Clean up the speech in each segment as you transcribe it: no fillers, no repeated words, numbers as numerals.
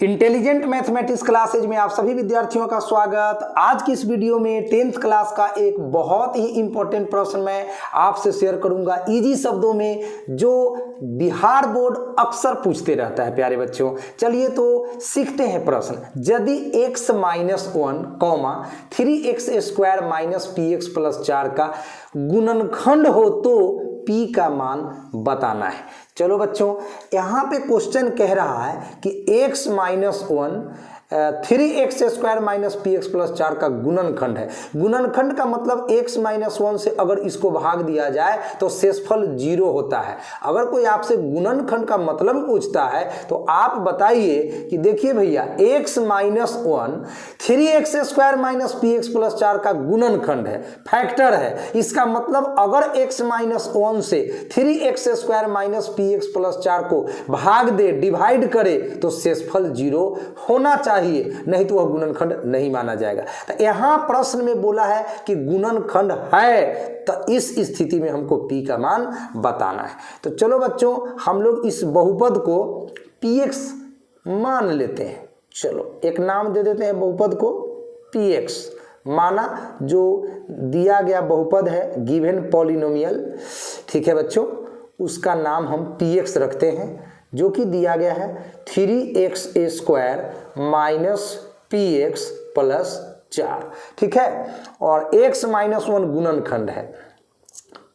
Intelligent mathematics classes में आप सभी विद्यार्थियों का स्वागत। आज की इस वीडियो में 10th क्लास का एक बहुत ही इंपॉर्टेंट प्रश्न मैं आपसे शेयर करूंगा इजी शब्दों में, जो बिहार बोर्ड अक्सर पूछते रहता है प्यारे बच्चों। चलिए तो सीखते हैं प्रश्न। यदि x minus 1 3x² minus px plus 4 का गुणनखंड हो तो p का मान बताना है। चलो बच्चों, यहाँ पे क्वेश्चन कह रहा है कि x minus 1 3x² minus px plus 4 का गुणनखंड है। गुणनखंड का मतलब x माइनस 1 से अगर इसको भाग दिया जाए तो शेषफल 0 होता है। अगर कोई आपसे गुणनखंड का मतलब पूछता है तो आप बताइए कि देखिए भैया x minus 1 3x² minus px plus 4 का गुणनखंड है, फैक्टर है। इसका मतलब अगर x माइनस 1 से 3x² माइनस px प्लस 4 को भाग दे, डिवाइड करे तो शेषफल 0 होना चाहिए, नहीं तो वह गुणनखंड नहीं माना जाएगा। तो यहां प्रश्न में बोला है कि गुणनखंड है, तो इस स्थिति में हमको p का मान बताना है। तो चलो बच्चों, हम लोग इस बहुपद को px मान लेते हैं। चलो एक नाम दे देते हैं बहुपद को px माना, जो दिया गया बहुपद है गिवन पॉलिनोमियल, ठीक है बच्चों, उसका नाम हम px रखते हैं, जो कि दिया गया है 3x² माइनस px प्लस 4, ठीक है। और x माइनस 1 गुणनखंड है,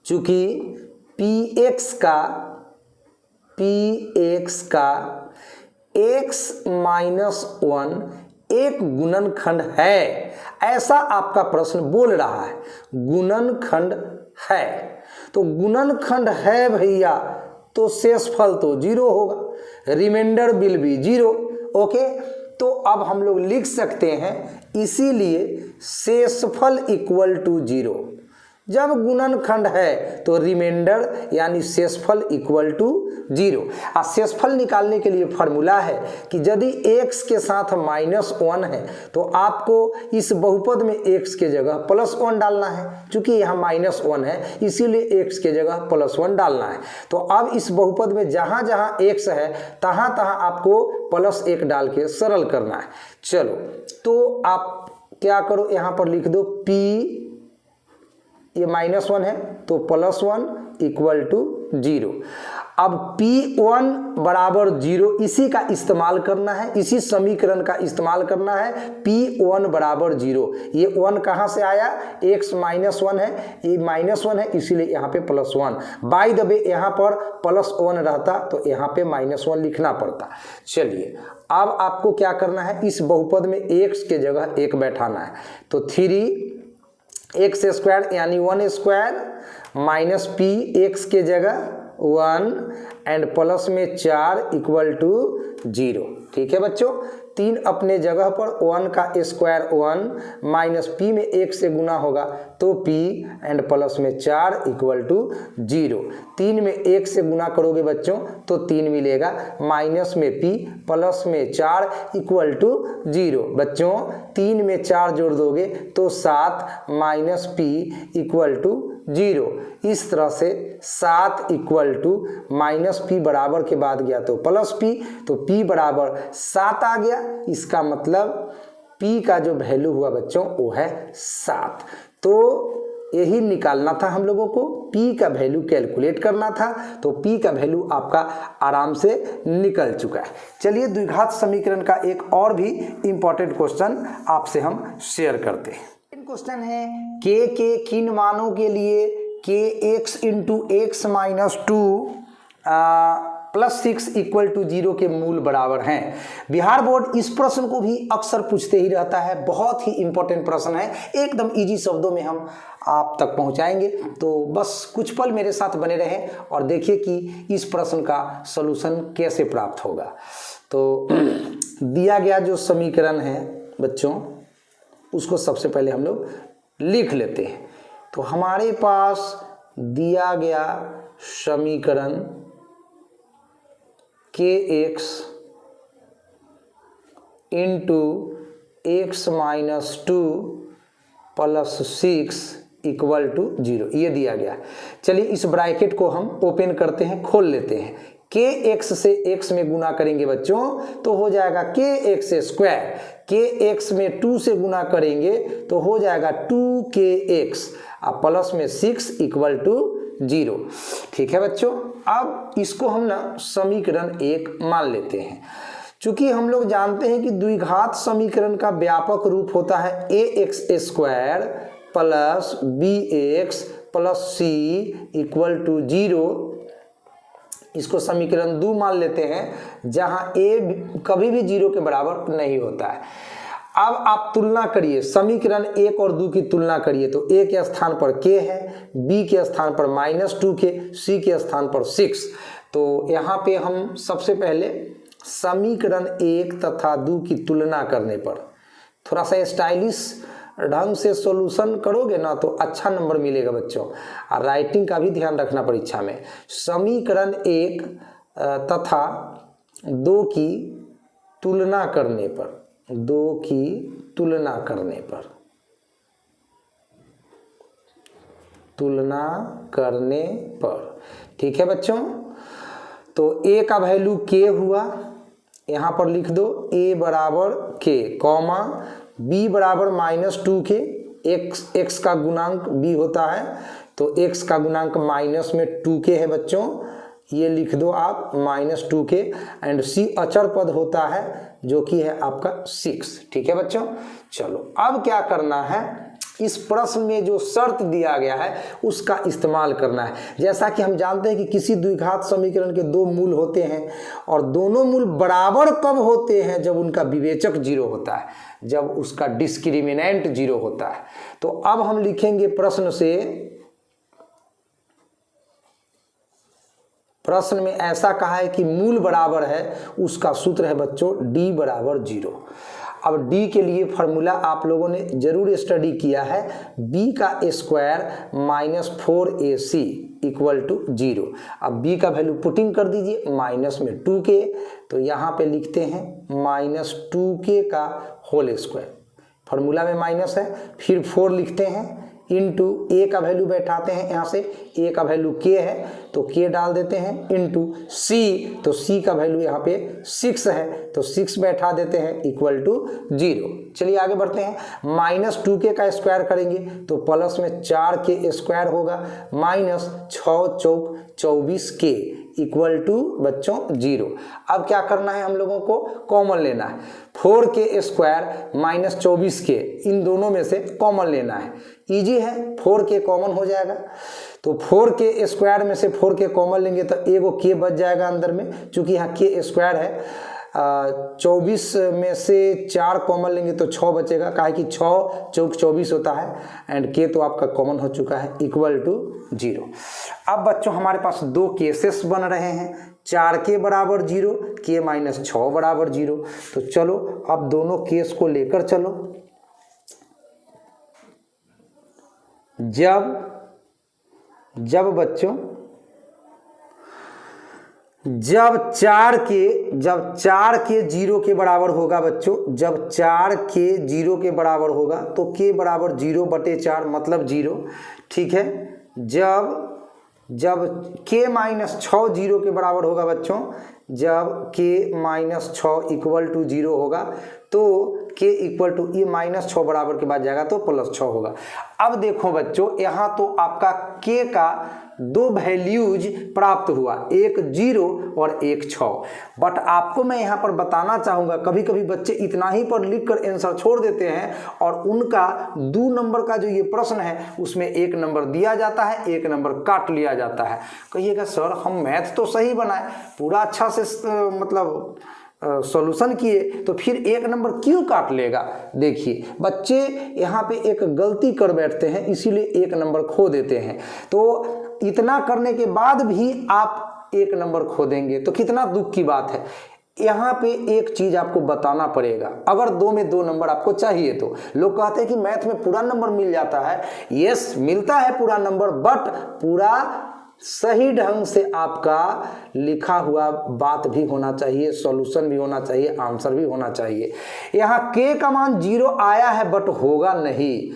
चूंकि px का x माइनस 1 एक गुणनखंड है, ऐसा आपका प्रश्न बोल रहा है। गुणनखंड है तो गुणनखंड है भैया, तो शेषफल तो 0 होगा, रिमाइंडर विल बी 0। ओके, तो अब हम लोग लिख सकते हैं इसीलिए शेषफल इक्वल टू 0। जब गुणनखंड है तो रिमाइंडर यानी शेषफल इक्वल टू 0। और शेषफल निकालने के लिए फॉर्मूला है कि यदि x के साथ माइनस 1 है तो आपको इस बहुपद में x के जगह प्लस 1 डालना है। चूंकि यहाँ माइनस 1 है इसीलिए x के जगह प्लस 1 डालना है। तो अब इस बहुपद में जहाँ जहाँ x है तहाँ तहाँ आपको प्लस 1 डाल के सरल करना है। चलो तो आप क्या करो, यहाँ पर लिख दो p, ये माइनस 1 है तो प्लस 1 इक्वल टू 0। अब P1 बराबर 0, इसी का इस्तेमाल करना है, इसी समीकरण का इस्तेमाल करना है। P1 बराबर 0, ये 1 कहाँ से आया, x माइनस 1 है, ये माइनस 1 है इसीलिए यहाँ पे प्लस 1। बाय द वे यहाँ पर प्लस 1 रहता तो यहाँ पे माइनस 1 लिखना पड़ता। चलिए अब आपको क्या करना है, इस बहुपद में x के जगह 1 बैठाना है। तो 3x² यानी 1² माइनस p x के जगह 1 एंड प्लस में 4 इक्वल टू 0, ठीक है बच्चों। 3 अपने जगह पर, 1 का स्क्वायर 1 माइनस p में 1 से गुना होगा तो p एंड प्लस में 4 इक्वल टू 0। 3 में 1 से गुना करोगे बच्चों तो 3 मिलेगा, माइनस में p प्लस में 4 इक्वल टू 0। बच्चों 3 में 4 जोड़ दोगे तो 7 माइनस p इक्वल टू 0। इस तरह से 7 इक्वल टू माइनस p बराबर के बाद गया तो प्लस p, तो p बराबर 7 आ गया। इसका मतलब p का जो वैल्यू हुआ बच्चों वो है 7। तो यही निकालना था हम लोगों को, p का वैल्यू कैलकुलेट करना था। तो p का वैल्यू आपका आराम से निकल चुका है। चलिए द्विघात समीकरण का एक और भी इंपॉर्टेंट क्वेश्चन आपसे हम शेयर करते हैं। क्वेश्चन है k के किन मानों के लिए kx into x minus 2 plus 6 equal to 0 के मूल बराबर हैं। बिहार बोर्ड इस प्रश्न को भी अक्सर पूछते ही रहता है, बहुत ही इंपॉर्टेंट प्रश्न है, एकदम इजी शब्दों में हम आप तक पहुंचाएंगे। तो बस कुछ पल मेरे साथ बने रहें और देखिए कि इस प्रश्न का सलूशन कैसे प्राप्त होगा। तो दिया गया जो समीकरण है बच्चों, उसको सबसे पहले हम लोग लिख लेते हैं। तो हमारे पास दिया गया समीकरण kx into x minus 2 plus 6 equal to 0, ये दिया गया। चलिए इस ब्रैकेट को हम ओपन करते हैं, खोल लेते हैं। के एक्स से एक्स में गुना करेंगे बच्चों तो हो जाएगा के एक्स स्क्वायर, के एक्स में 2 से गुना करेंगे तो हो जाएगा 2kx, अब प्लस में 6 इक्वल टू 0। ठीक है बच्चों, अब इसको हम ना समीकरण 1 मान लेते हैं। चूंकि हम लोग जानते हैं कि द्विघात समीकरण का व्यापक रूप होता है ax square plus bx plus c equal to 0। इसको समीकरण 2 मान लेते हैं जहां a कभी भी 0 के बराबर नहीं होता है। अब आप तुलना करिए, समीकरण 1 और 2 की तुलना करिए तो a के स्थान पर k है, b के स्थान पर -2k, c के स्थान पर 6। तो यहाँ पे हम सबसे पहले समीकरण 1 तथा 2 की तुलना करने पर थोड़ा सा स्टाइलिश ढंग से सॉल्यूशन करोगे ना तो अच्छा नंबर मिलेगा बच्चों। और राइटिंग का भी ध्यान रखना परीक्षा में। समीकरण 1 तथा 2 की तुलना करने पर, 2 की तुलना करने पर, तुलना करने पर, ठीक है बच्चों। तो a का वैल्यू k हुआ, यहाँ पर लिख दो a बराबर k, कॉमा b बराबर -2k, x का गुणांक b होता है तो x का गुणांक माइनस में 2k है बच्चों, ये लिख दो आप -2k, एंड c अचर पद होता है जो कि है आपका 6। ठीक है बच्चों, चलो अब क्या करना है, इस प्रश्न में जो शर्त दिया गया है उसका इस्तेमाल करना है। जैसा कि हम जानते हैं कि किसी द्विघात समीकरण के 2 मूल होते हैं और दोनों मूल बराबर कब होते हैं, जब उनका विवेचक 0 होता है, जब उसका डिस्क्रिमिनेंट 0 होता है। तो अब हम लिखेंगे प्रश्न से, प्रश्न में ऐसा कहा है कि मूल बराबर है, उसका सूत्र है बच्चों d बराबर 0। अब d के लिए फॉर्मूला आप लोगों ने जरूर स्टडी किया है, b का स्क्वायर -4ac इक्वल टू 0। अब b का वैल्यू पुटिंग कर दीजिए, माइनस में 2k, तो यहाँ पे लिखते हैं -2k का होल स्क्वायर, फॉर्मूला में माइनस है, फिर 4 लिखते हैं इंटू a का वैल्यू बैठाते हैं, यहाँ से a का वैल्यू k है तो k डाल देते हैं, इंटू c, तो c का वैल्यू यहाँ पे 6 है तो 6 बैठा देते हैं इक्वल टू 0। चलिए आगे बढ़ते हैं, -2k का स्क्वायर करेंगे तो प्लस में 4k स्क्वायर होगा, -6 चौक 24k इक्वल टू बच्चों 0। अब क्या करना है, हम लोगों को कॉमन लेना है, 4k स्क्वायर -24k, इन दोनों में से कॉमन लेना है, इजी है, 4k कॉमन हो जाएगा। तो 4k स्क्वायर में से 4k कॉमन लेंगे तो एगो k बच जाएगा अंदर में, चूंकि यहाँ k स्क्वायर है। 24 में से 4 कॉमन लेंगे तो 6 बचेगा, काहे कि 6 चौक 24 होता है, एंड k तो आपका कॉमन हो चुका है इक्वल टू 0। अब बच्चों हमारे पास 2 केसेस बन रहे हैं, 4k बराबर 0, k -6 बराबर 0। तो चलो अब दोनों केस को लेकर चलो। जब बच्चों जब 4k 0 के बराबर होगा बच्चों, जब 4k 0 के बराबर होगा तो k बराबर 0/4 मतलब 0। ठीक है, जब k -6 0 के बराबर होगा बच्चों, जब k -6 इक्वल टू 0 होगा तो k इक्वल टू ये -6 बराबर के बाद जाएगा तो +6 होगा। अब देखो बच्चों, यहाँ तो आपका k का 2 वैल्यूज प्राप्त हुआ, एक 0 और एक 6। बट आपको मैं यहाँ पर बताना चाहूँगा, कभी कभी बच्चे इतना ही पर लिख कर आंसर छोड़ देते हैं और उनका 2 नंबर का जो ये प्रश्न है उसमें 1 नंबर दिया जाता है, 1 नंबर काट लिया जाता है। कहिएगा सर हम मैथ तो सही बनाए, पूरा अच्छा से मतलब सॉल्यूशन किए, तो फिर 1 नंबर क्यों काट लेगा। देखिए बच्चे यहाँ पे एक गलती कर बैठते हैं, इसीलिए 1 नंबर खो देते हैं। तो इतना करने के बाद भी आप 1 नंबर खो देंगे तो कितना दुख की बात है। यहाँ पे एक चीज आपको बताना पड़ेगा, अगर 2 में 2 नंबर आपको चाहिए तो लोग कहते हैं कि मैथ में पूरा नंबर मिल जाता है। यस, मिलता है पूरा नंबर, बट पूरा सही ढंग से आपका लिखा हुआ बात भी होना चाहिए, सॉल्यूशन भी होना चाहिए, आंसर भी होना चाहिए। यहाँ k का मान 0 आया है बट होगा नहीं,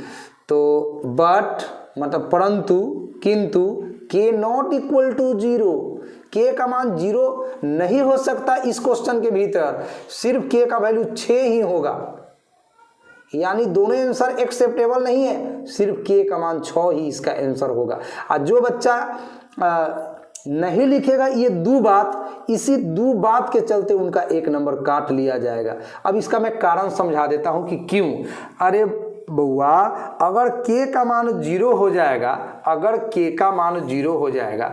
तो बट मतलब परंतु, किंतु k नॉट इक्वल टू 0, के का मान 0 नहीं हो सकता इस क्वेश्चन के भीतर, सिर्फ के का वैल्यू 6 ही होगा, यानी दोनों आंसर एक्सेप्टेबल नहीं है, सिर्फ के का मान 6 ही इसका आंसर होगा। और जो बच्चा नहीं लिखेगा ये दो बात, इसी दो बात के चलते उनका 1 नंबर काट लिया जाएगा। अब इसका मैं कारण समझा देता हूं कि क्यों। अरे बउआ, अगर के का मान 0 हो जाएगा, अगर के का मान 0 हो जाएगा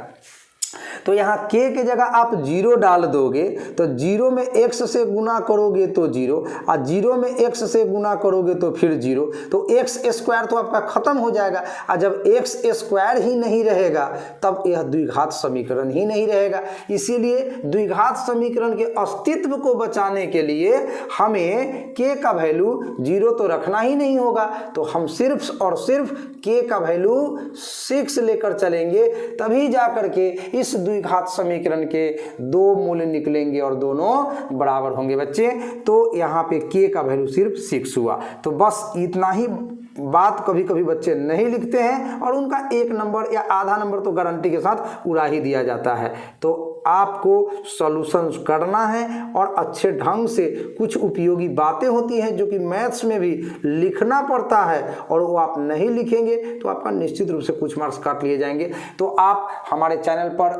तो यहाँ के के जगह आप 0 डाल दोगे, तो 0 में x से गुना करोगे तो 0, और 0 में x से गुना करोगे तो फिर 0, तो x स्क्वायर तो आपका खत्म हो जाएगा। और जब x स्क्वायर ही नहीं रहेगा तब यह द्विघात समीकरण ही नहीं रहेगा। इसीलिए द्विघात समीकरण के अस्तित्व को बचाने के लिए हमें k का वैल्यू 0 तो रखना ही नहीं होगा, तो हम सिर्फ और सिर्फ k का वैल्यू 6 लेकर चलेंगे, तभी जाकर के इस द्विघात समीकरण के 2 मूल्य निकलेंगे और दोनों बराबर होंगे बच्चे। तो यहाँ पे k का वैल्यू सिर्फ 6 हुआ। तो बस इतना ही बात कभी कभी बच्चे नहीं लिखते हैं और उनका 1 नंबर या आधा नंबर तो गारंटी के साथ उड़ा ही दिया जाता है। तो आपको सॉल्यूशन करना है और अच्छे ढंग से कुछ उपयोगी बातें होती हैं जो कि मैथ्स में भी लिखना पड़ता है, और वो आप नहीं लिखेंगे तो आपका निश्चित रूप से कुछ मार्क्स काट लिए जाएंगे। तो आप हमारे चैनल पर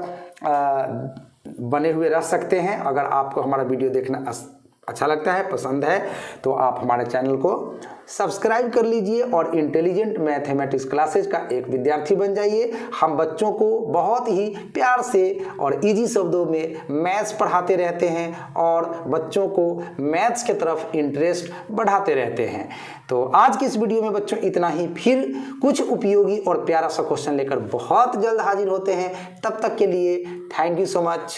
बने हुए रह सकते हैं। अगर आपको हमारा वीडियो देखना अच्छा लगता है, पसंद है, तो आप हमारे चैनल को सब्सक्राइब कर लीजिए और इंटेलिजेंट मैथमेटिक्स क्लासेज का एक विद्यार्थी बन जाइए। हम बच्चों को बहुत ही प्यार से और इजी शब्दों में मैथ्स पढ़ाते रहते हैं और बच्चों को मैथ्स की तरफ इंटरेस्ट बढ़ाते रहते हैं। तो आज की इस वीडियो में बच्चों इतना ही, फिर कुछ उपयोगी और प्यारा सा क्वेश्चन लेकर बहुत जल्द हाजिर होते हैं। तब तक के लिए थैंक यू सो मच।